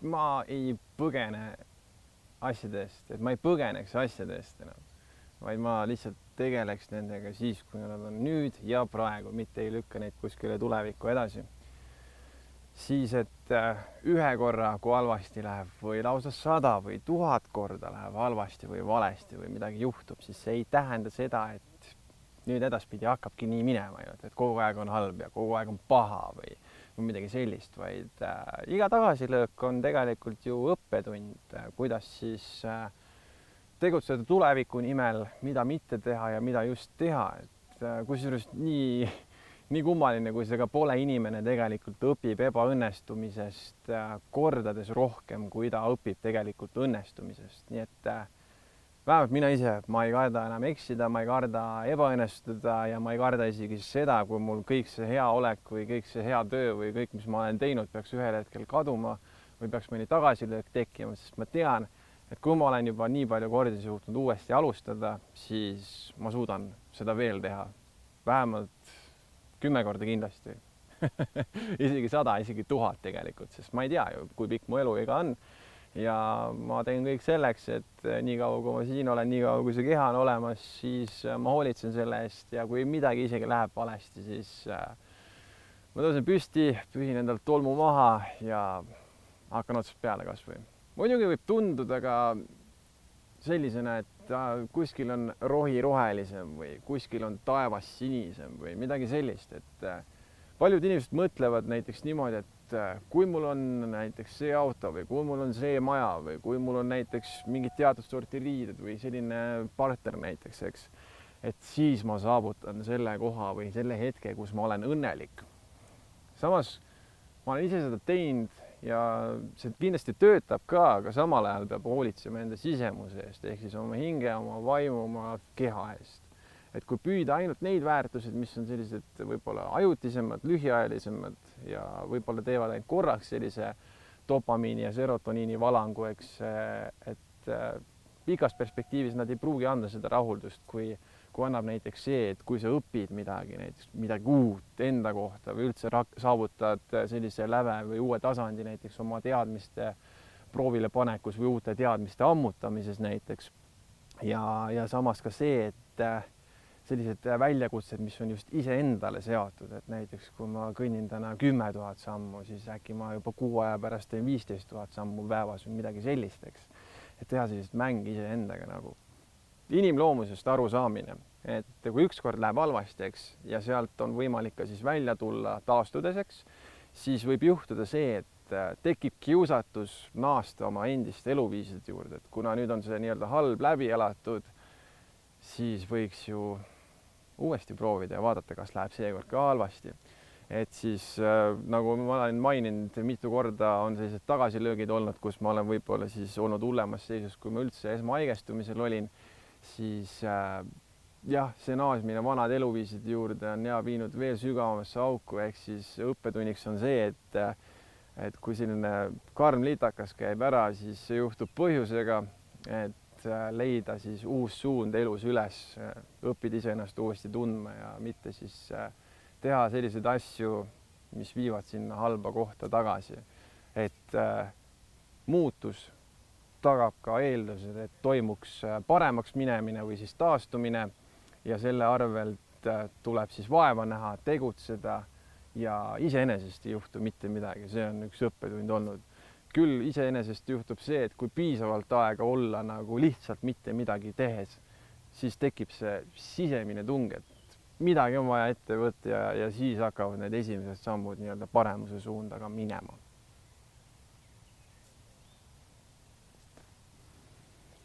ma ei põgene asjadest, et ma ei põgeneks asjadest enam, vaid ma lihtsalt tegeleks nendega siis, kui nad on nüüd ja praegu, mitte ei lükka neid kuskile tulevikku edasi. Siis, et ühe korra, kui halvasti läheb või lausa 100 või 1000 korda läheb halvasti või valesti või midagi juhtub, siis see ei tähenda seda, et nüüd edaspidi hakkabki nii minema, et kogu aeg on halb ja kogu aeg on paha või midagi sellist, vaid iga tagasilöök on tegelikult ju õppetund, kuidas siis tegutseda tuleviku nimel, mida mitte teha ja mida just teha. Et kusjuures nii kummaline, kui see ka pole, inimene tegelikult õpib ebaõnnestumisest kordades rohkem, kui ta õpib tegelikult õnnestumisest. Nii et vähemalt mina ise, ma ei karda enam eksida, ma ei karda ebaõnnestuda ja ma ei karda isegi seda, kui mul kõik see hea olek või kõik see hea töö või kõik, mis ma olen teinud, peaks ühel hetkel kaduma või peaks mõni tagasilöök tekkima, sest ma tean, et kui ma olen juba nii palju kordi suutnud uuesti alustada, siis ma suudan seda veel teha. Vähemalt 10 korda kindlasti. Isegi 100, isegi 1000 tegelikult, sest ma ei tea ju, kui pikk mu eluiga on. Ja ma teen kõik selleks, et nii kaua, kui ma siin olen, nii kaua, kui see keha on olemas, siis ma hoolitsen selle eest ja kui midagi isegi läheb valesti, siis ma tõusen püsti, pühin endalt tolmu maha ja hakkan otsast peale kas või. Muidugi võib tunduda ka sellisena, et kuskil on rohi rohelisem või kuskil on taevas sinisem või midagi sellist, et paljud inimesed mõtlevad näiteks niimoodi, et kui mul on näiteks see auto või kui mul on see maja või kui mul on näiteks mingid teatud sorti riided või selline partner näiteks, eks, et siis ma saavutan selle koha või selle hetke, kus ma olen õnnelik. Samas ma olen ise seda teinud ja see kindlasti töötab ka, aga samal ajal peab hoolitsema enda sisemuse eest, ehk siis oma hinge, oma vaimu, oma keha eest. Et kui püüda ainult neid väärtused, mis on sellised võib-olla ajutisemad, lühiajalisemad ja võib-olla teevad ainult korraks sellise dopamiini ja serotoniini valangu, eks, et pikas perspektiivis nad ei pruugi anda seda rahuldust, kui annab näiteks see, et kui sa õpid midagi, näiteks midagi uut enda kohta või üldse saavutad sellise läve või uue tasandi näiteks oma teadmiste proovile panekus või uute teadmiste ammutamises näiteks. Ja samas ka see, et sellised väljakutsed, mis on just iseendale seotud, et näiteks kui ma kõnnin täna 10 000 sammu, siis äkki ma juba 6 aja pärast teen 15 000 sammu päevas või midagi sellist, eks. Et teha sellist mängi iseendaga nagu inimloomusest arusaamine, et kui ükskord läheb halvasti, eks, ja sealt on võimalik ka siis välja tulla taastudeseks, siis võib juhtuda see, et tekib kiusatus naasta oma endiste eluviiside juurde, et kuna nüüd on see nii-öelda halb läbi elatud, siis võiks ju uuesti proovida ja vaadata, kas läheb seekord ka halvasti. Et siis, nagu ma olen maininud, mitu korda on sellised tagasilöögid olnud, kus ma olen võib-olla siis olnud hullemas seisus, kui ma üldse esmahaigestumisel olin, siis jah, see naasmine vanad eluviiside juurde on viinud veel sügavamasse auku, ehk siis õppetunniks on see, et kui selline karm litakas käib ära, siis see juhtub põhjusega, et leida siis uus suund elus üles, õppida iseennast uuesti tundma ja mitte siis teha selliseid asju, mis viivad sinna halba kohta tagasi. Et muutus tagab ka eeldused, et toimuks paremaks minemine või siis taastumine ja selle arvelt tuleb siis vaeva näha, tegutseda ja iseenesest ei juhtu mitte midagi. See on üks õppetund olnud. Küll iseenesest juhtub see, et kui piisavalt aega olla nagu lihtsalt mitte midagi tehes, siis tekib see sisemine tung, et midagi on vaja ette võtta ja siis hakkavad need esimesed sammud nii-öelda paremuse suunda ka minema.